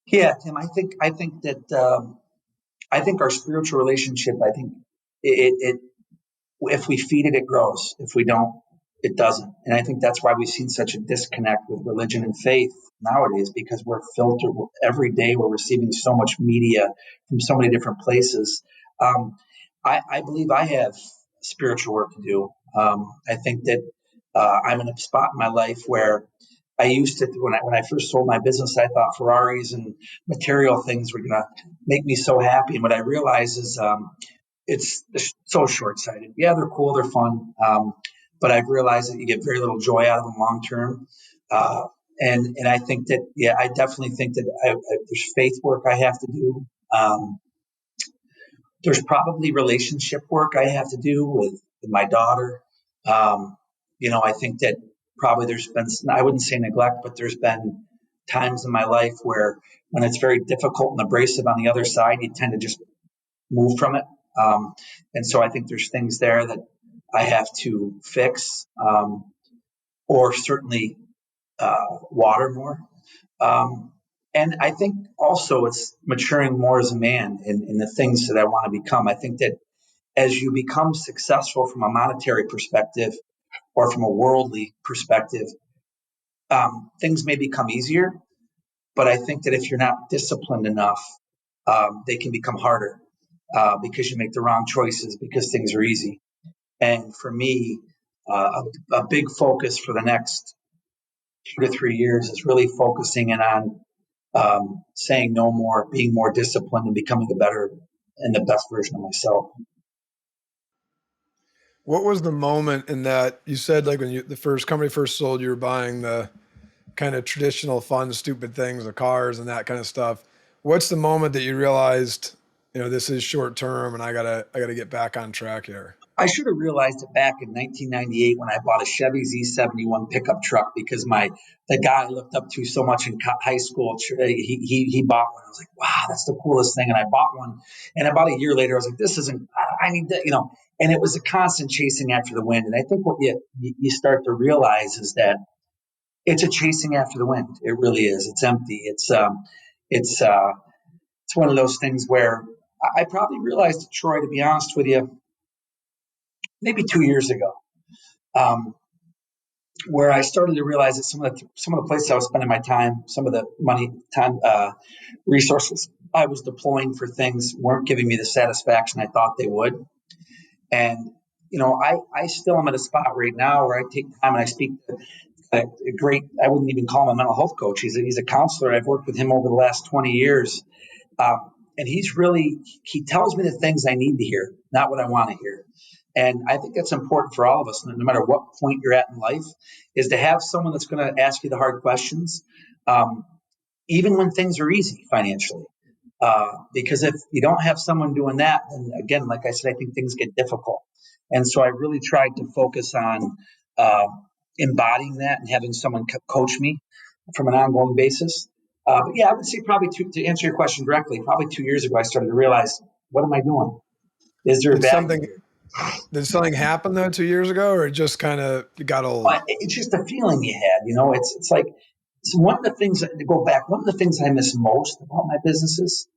Yeah, Tim, I think that I think our spiritual relationship, I think it if we feed it, it grows. If we don't, it doesn't. And I think that's why we've seen such a disconnect with religion and faith nowadays, because we're filtered every day. We're receiving so much media from so many different places. I believe I have spiritual work to do. I think that I'm in a spot in my life where I used to, when I first sold my business, I thought Ferraris and material things were going to make me so happy. And what I realized is it's so short-sighted. Yeah, they're cool, they're fun, but I've realized that you get very little joy out of them long term. And I think that, yeah, I definitely think that there's faith work I have to do. There's probably relationship work I have to do with my daughter. I think that probably there's been, I wouldn't say neglect, but there's been times in my life where when it's very difficult and abrasive on the other side, you tend to just move from it. And so I think there's things there that I have to fix, or certainly water more. And I think also it's maturing more as a man in the things that I want to become. I think that as you become successful from a monetary perspective or from a worldly perspective, things may become easier, but I think that if you're not disciplined enough, they can become harder because you make the wrong choices because things are easy. And for me, a big focus for the next 2 to 3 years is really focusing in on saying no more, being more disciplined, and becoming a better and the best version of myself. What was the moment in that you said, like, when the first company first sold, you were buying the kind of traditional fun, stupid things, the cars and that kind of stuff. What's the moment that you realized, this is short term and I gotta get back on track here? I should have realized it back in 1998 when I bought a Chevy Z71 pickup truck because the guy I looked up to so much in high school, he bought one. I was like, wow, that's the coolest thing. And I bought one. And about a year later, I was like, this isn't, I need that, and it was a constant chasing after the wind. And I think what you start to realize is that it's a chasing after the wind. It really is. It's empty. It's one of those things where I probably realized it, Troy, to be honest with you, maybe 2 years ago, where I started to realize that some of the places I was spending my time, some of the money, time, resources I was deploying for things weren't giving me the satisfaction I thought they would. And I still am at a spot right now where I take time and I speak to a great, I wouldn't even call him a mental health coach. He's a counselor. I've worked with him over the last 20 years. And he tells me the things I need to hear, not what I want to hear. And I think that's important for all of us, no matter what point you're at in life, is to have someone that's going to ask you the hard questions, even when things are easy financially. Because if you don't have someone doing that, then again, like I said, I think things get difficult. And so I really tried to focus on embodying that and having someone coach me from an ongoing basis. But yeah, I would say probably to answer your question directly, probably 2 years ago, I started to realize, what am I doing? Is there Did value something here? did something happen though 2 years ago, or it just kind of got old? It's just a feeling you had, it's like, one of the things, to go back, one of the things I miss most about my businesses,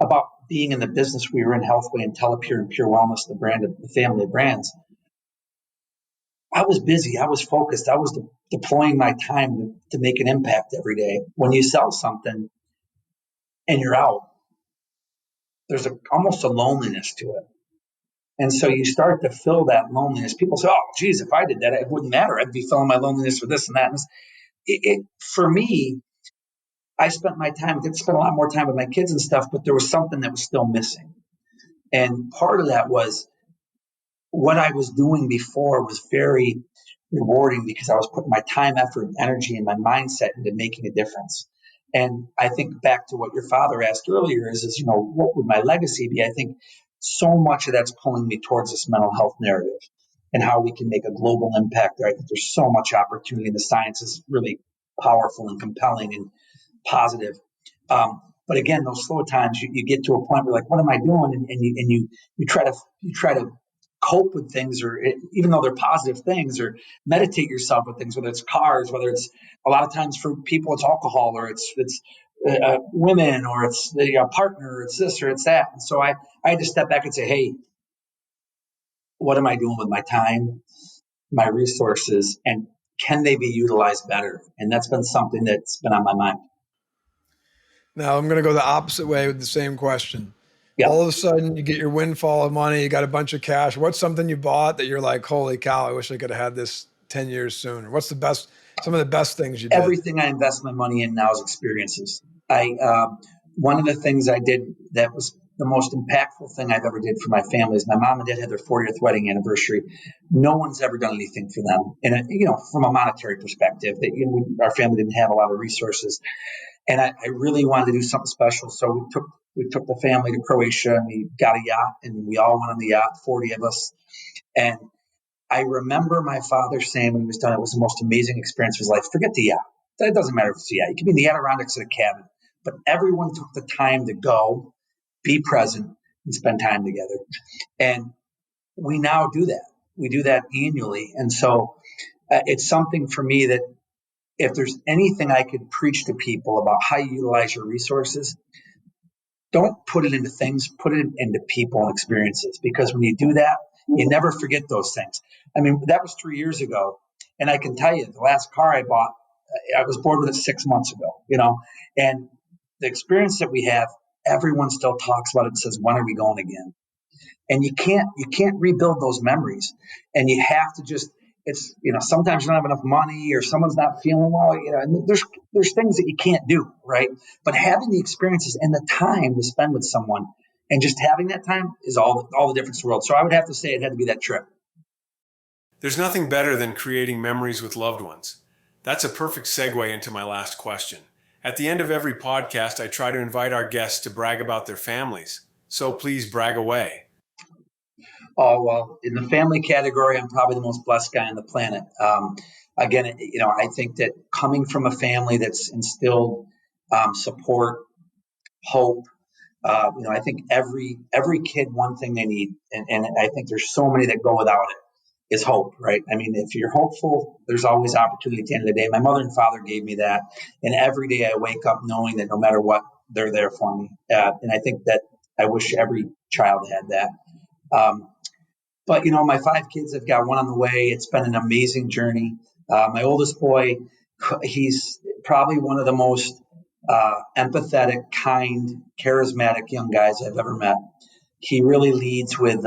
about being in the business we were in, Healthway and Telepure and Pure Wellness, the family of brands, I was busy. I was focused. I was deploying my time to make an impact every day. When you sell something and you're out, there's almost a loneliness to it. And so you start to fill that loneliness. People say, oh, geez, if I did that, it wouldn't matter. I'd be filling my loneliness with this and that. And for me, I spent a lot more time with my kids and stuff, but there was something that was still missing. And part of that was what I was doing before was very rewarding because I was putting my time, effort, and energy and my mindset into making a difference. And I think back to what your father asked earlier is what would my legacy be? I think so much of that's pulling me towards this mental health narrative and how we can make a global impact there. I think there's so much opportunity. The science is really powerful and compelling and positive. But again, those slow times, you get to a point where like, what am I doing? And you try to cope with things, or even though they're positive things, or meditate yourself with things, whether it's cars, whether it's a lot of times for people, it's alcohol, or it's women, or it's the partner, or it's this, or it's that. And so I had to step back and say, hey, what am I doing with my time, my resources, and can they be utilized better? And that's been something that's been on my mind. Now I'm going to go the opposite way with the same question. Yeah. All of a sudden you get your windfall of money, you got a bunch of cash. What's something you bought that you're like, holy cow, I wish I could have had this 10 years sooner? What's some of the best things you did? Everything I invest my money in now is experiences. One of the things I did that was the most impactful thing I've ever did for my family is my mom and dad had their 40th wedding anniversary. No one's ever done anything for them. And, from a monetary perspective, that our family didn't have a lot of resources. And I really wanted to do something special. So we took the family to Croatia and we got a yacht and we all went on the yacht, 40 of us. And I remember my father saying when he was done, it was the most amazing experience of his life. Forget the yacht. It doesn't matter if it's a yacht. You could be in the Adirondacks at a cabin. But everyone took the time to go, be present, and spend time together. And we now do that. We do that annually. And so it's something for me that if there's anything I could preach to people about how you utilize your resources, don't put it into things, put it into people and experiences. Because when you do that, you never forget those things. I mean, that was 3 years ago. And I can tell you, the last car I bought, I was bored with it 6 months ago, and the experience that we have, everyone still talks about it and says, when are we going again? And you can't rebuild those memories, and you have to just, it's, sometimes you don't have enough money or someone's not feeling well, and there's things that you can't do, right? But having the experiences and the time to spend with someone and just having that time is all the difference in the world. So I would have to say it had to be that trip. There's nothing better than creating memories with loved ones. That's a perfect segue into my last question. At the end of every podcast, I try to invite our guests to brag about their families. So please brag away. Oh, well, in the family category, I'm probably the most blessed guy on the planet. Again, I think that coming from a family that's instilled support, hope, I think every kid, one thing they need, and I think there's so many that go without it, is hope, right? I mean, if you're hopeful, there's always opportunity at the end of the day. My mother and father gave me that, and every day I wake up knowing that no matter what, they're there for me. And I think that I wish every child had that. But, my 5 kids, I've got one on the way. It's been an amazing journey. My oldest boy, he's probably one of the most empathetic, kind, charismatic young guys I've ever met. He really leads with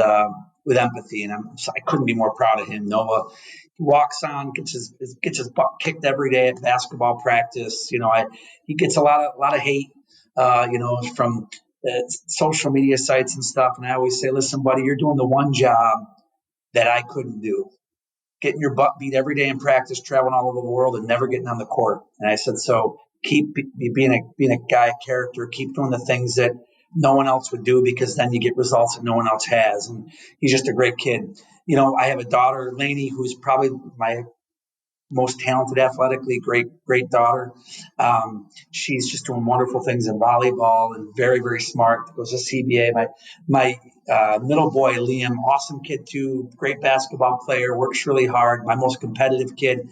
empathy, and I couldn't be more proud of him. Noah, he walks on, gets his butt kicked every day at basketball practice. He gets a lot of hate, from social media sites and stuff. And I always say, listen, buddy, you're doing the one job that I couldn't do. Getting your butt beat every day in practice, traveling all over the world, and never getting on the court. And I said, so keep being a guy of character, keep doing the things that no one else would do, because then you get results that no one else has. And he's just a great kid. I have a daughter, Lainey, who's probably my most talented athletically, great daughter. She's just doing wonderful things in volleyball and very, very smart. Goes to CBA. My middle boy, Liam, awesome kid too, great basketball player, works really hard, my most competitive kid.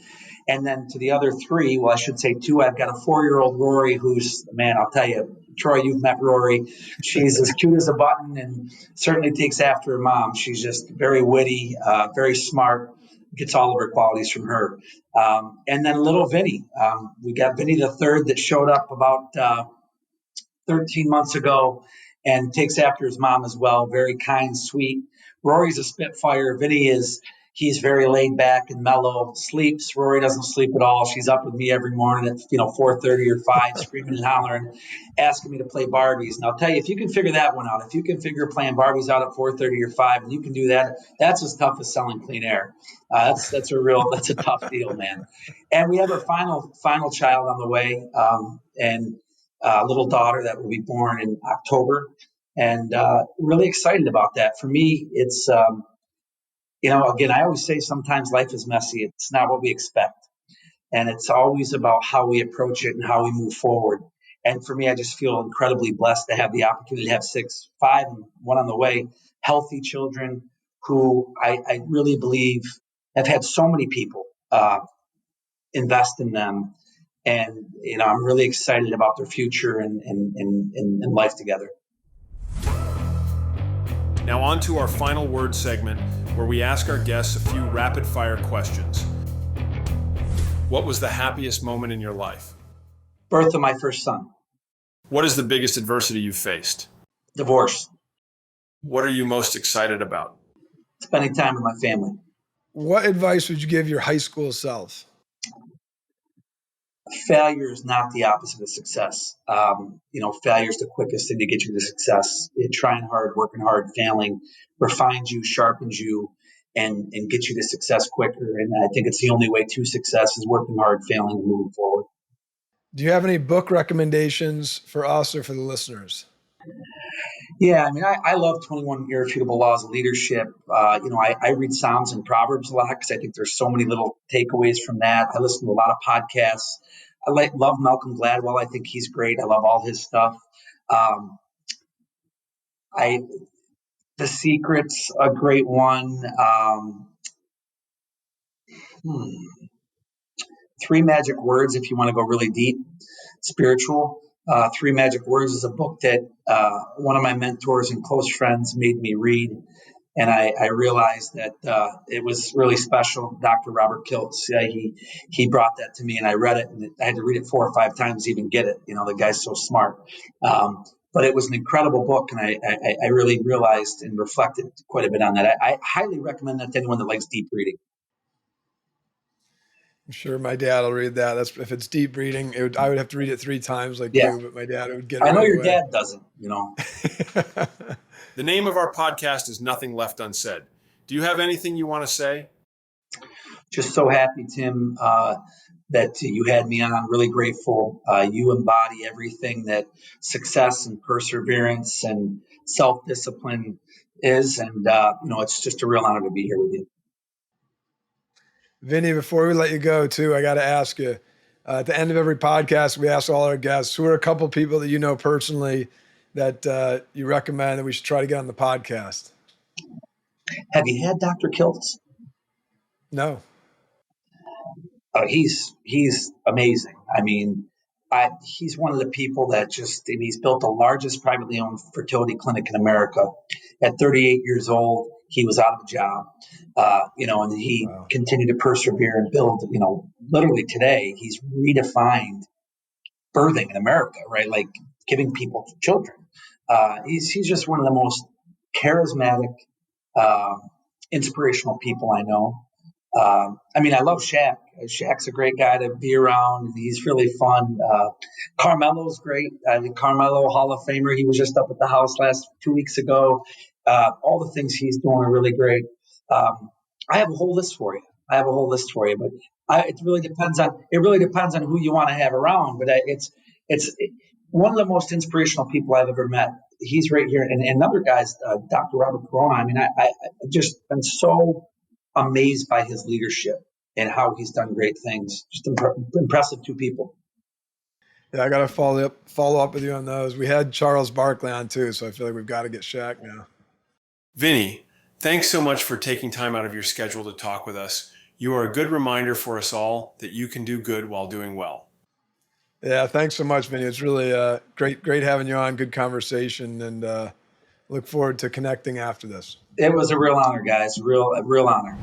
And then to the other 3, well, I should say 2, I've got a 4-year-old Rory, who's, man, I'll tell you, Troy, you've met Rory. She's as cute as a button and certainly takes after her mom. She's just very witty, very smart, gets all of her qualities from her. And then little Vinny. We got Vinny the third that showed up about 13 months ago and takes after his mom as well. Very kind, sweet. Rory's a spitfire. He's very laid back and mellow, sleeps. Rory doesn't sleep at all. She's up with me every morning at 4:30 or 5, screaming and hollering, asking me to play Barbies. And I'll tell you, if you can figure that one out, if you can figure playing Barbies out at 4:30 or 5, and you can do that, that's as tough as selling clean air. That's a tough deal, man. And we have our final child on the way, and a little daughter that will be born in October, and really excited about that. For me, it's again, I always say sometimes life is messy. It's not what we expect. And it's always about how we approach it and how we move forward. And for me, I just feel incredibly blessed to have the opportunity to have 5 and one on the way, healthy children who I really believe have had so many people invest in them. And, I'm really excited about their future and life together. Now on to our final word segment, where we ask our guests a few rapid-fire questions. What was the happiest moment in your life? Birth of my first son. What is the biggest adversity you've faced? Divorce. What are you most excited about? Spending time with my family. What advice would you give your high school self? Failure is not the opposite of success. Failure is the quickest thing to get you to success. Trying hard, working hard, failing refines you, sharpens you, and gets you to success quicker. And I think it's the only way to success is working hard, failing, and moving forward. Do you have any book recommendations for us or for the listeners? Yeah, I mean, I love 21 Irrefutable Laws of Leadership. I read Psalms and Proverbs a lot because I think there's so many little takeaways from that. I listen to a lot of podcasts. I love Malcolm Gladwell. I think he's great. I love all his stuff. The Secret's a great one. 3 Magic Words, if you want to go really deep, spiritual. 3 Magic Words is a book that one of my mentors and close friends made me read. and I realized that it was really special. Dr. Robert Kiltz, he brought that to me, and I read it, and I had to read it 4 or 5 times to even get it. The guy's so smart. But it was an incredible book, and I really realized and reflected quite a bit on that. I highly recommend that to anyone that likes deep reading. I'm sure my dad will read that. That's if it's deep reading. I would have to read it 3 times like Yeah, you, but my dad would get it I know right your away. dad doesn't. The name of our podcast is Nothing Left Unsaid. Do you have anything you want to say? Just so happy, Tim, that you had me on. Really grateful. You embody everything that success and perseverance and self-discipline is. And, it's just a real honor to be here with you. Vinny, before we let you go too, I got to ask you, at the end of every podcast, we ask all our guests, who are a couple people that you know personally that you recommend that we should try to get on the podcast? Have you had Dr. Kiltz? No. He's amazing. I mean, he's one of the people that he's built the largest privately owned fertility clinic in America. At 38 years old, he was out of a job, and he continued to persevere and build, literally today, he's redefined birthing in America, right? Like giving people children. He's just one of the most charismatic, inspirational people I know. I love Shaq. Shaq's a great guy to be around. He's really fun. Carmelo's great. I think Carmelo, Hall of Famer. He was just up at the house 2 weeks ago. All the things he's doing are really great. I have a whole list for you. But it really depends on who you want to have around. But it's one of the most inspirational people I've ever met. He's right here, and another guy's Dr. Robert Corona. I've just been so amazed by his leadership and how he's done great things. Just impressive two people. Yeah, I got to follow up with you on those. We had Charles Barkley on too, so I feel like we've got to get Shaq now. Vinny, thanks so much for taking time out of your schedule to talk with us. You are a good reminder for us all that you can do good while doing well. Yeah, thanks so much, Vinny. It's really great having you on. Good conversation, and look forward to connecting after this. It was a real honor, guys. A real honor.